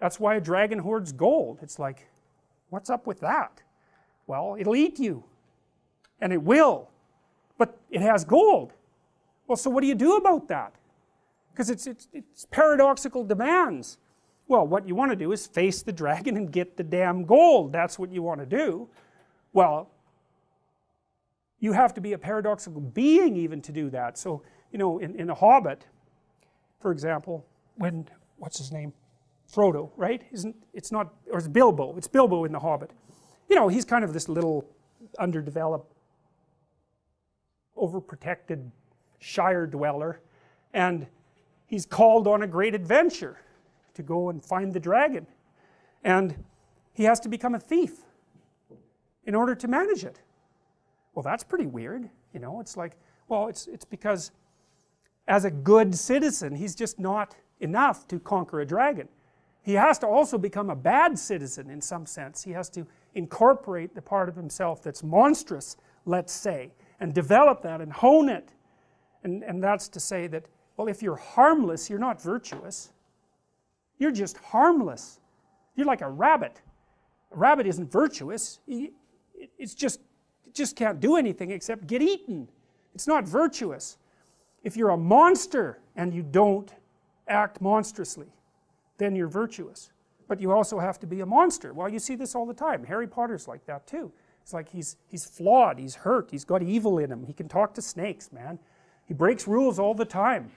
That's why a dragon hoards gold. It's like, what's up with that? Well, it'll eat you, and it will, but it has gold. Well, so what do you do about that? Because it's paradoxical demands. Well, what you want to do is face the dragon and get the damn gold. That's what you want to do. Well, you have to be a paradoxical being even to do that. So, you know, in The Hobbit, for example, when, what's his name? Frodo, right? It's not, or it's Bilbo. It's Bilbo in The Hobbit. You know, he's kind of this little underdeveloped, overprotected Shire dweller, and he's called on a great adventure to go and find the dragon, and he has to become a thief in order to manage it. Well, that's pretty weird, you know. It's like, well, it's because as a good citizen he's just not enough to conquer a dragon. He has to also become a bad citizen in some sense. He has to incorporate the part of himself that's monstrous, let's say, and develop that and hone it. And that's to say that, well, if you're harmless, you're not virtuous. You're just harmless. You're like a rabbit. A rabbit isn't virtuous. It just can't do anything except get eaten. It's not virtuous. If you're a monster and you don't act monstrously, then you're virtuous. But you also have to be a monster. Well, you see this all the time. Harry Potter's like that too. It's like he's flawed, he's hurt, he's got evil in him. He can talk to snakes, man. He breaks rules all the time.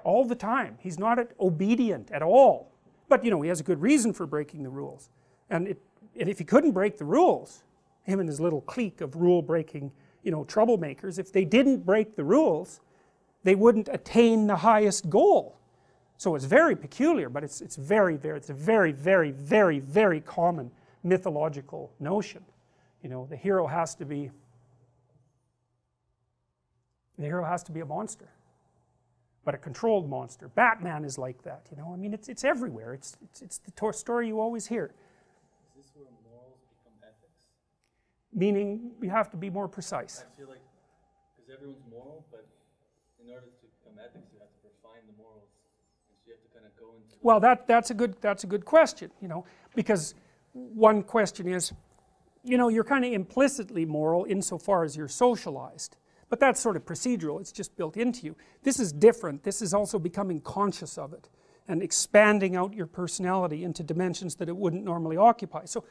All the time. He's not obedient at all. But, you know, he has a good reason for breaking the rules. And if he couldn't break the rules, him and his little clique of rule-breaking, you know, troublemakers, if they didn't break the rules, they wouldn't attain the highest goal. So it's very peculiar, but it's a very, very common mythological notion. You know, the hero has to be a monster, but a controlled monster. Batman is like that, you know. I mean, it's everywhere. It's the story you always hear. Is this where morals become ethics? Meaning, you have to be more precise. I feel like, because everyone's moral, but in order to become ethics, you have to refine the morals. And so you have to kind of go into... Well, that's a good question, you know, because one question is, you know, you're kind of implicitly moral insofar as you're socialized. But that's sort of procedural, it's just built into you. This is different. This is also becoming conscious of it and expanding out your personality into dimensions that it wouldn't normally occupy. So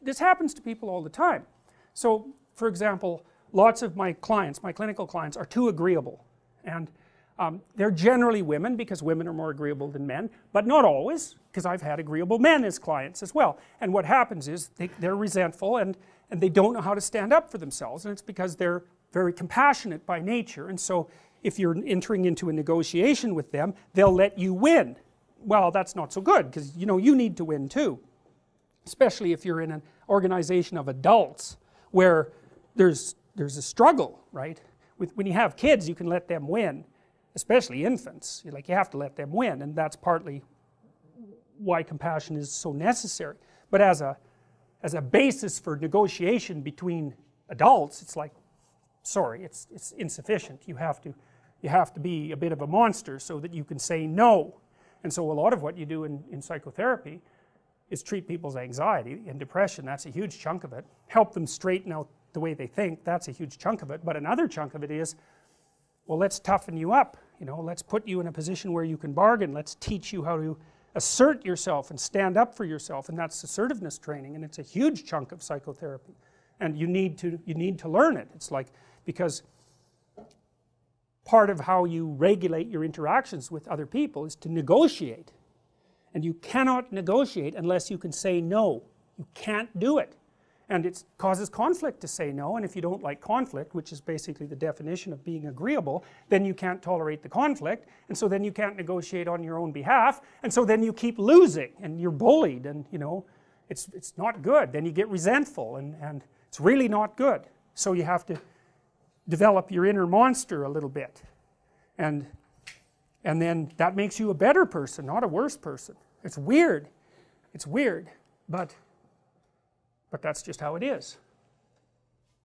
this happens to people all the time. So, for example, lots of my clients, my clinical clients, are too agreeable. And they're generally women, because women are more agreeable than men, but not always, because I've had agreeable men as clients as well. And what happens is they're resentful and they don't know how to stand up for themselves, and it's because they're very compassionate by nature. And so if you're entering into a negotiation with them, they'll let you win. Well, that's not so good, because you know you need to win too, especially if you're in an organization of adults where there's a struggle, right? When you have kids, you can let them win, especially infants. You have to let them win, and that's partly why compassion is so necessary. But as a basis for negotiation between adults, it's like, sorry, it's insufficient. You have to be a bit of a monster so that you can say no. And so a lot of what you do in psychotherapy is treat people's anxiety and depression. That's a huge chunk of it. Help them straighten out the way they think. That's a huge chunk of it. But another chunk of it is, well, let's toughen you up. You know, let's put you in a position where you can bargain. Let's teach you how to assert yourself and stand up for yourself. And that's assertiveness training, and it's a huge chunk of psychotherapy. And you need to learn it. It's like, because part of how you regulate your interactions with other people is to negotiate. And you cannot negotiate unless you can say no. You can't do it. And it causes conflict to say no, and if you don't like conflict, which is basically the definition of being agreeable, then you can't tolerate the conflict, and so then you can't negotiate on your own behalf, and so then you keep losing, and you're bullied, and you know, it's not good. Then you get resentful, and it's really not good. So you have to develop your inner monster a little bit, and then that makes you a better person, not a worse person. It's weird, but that's just how it is.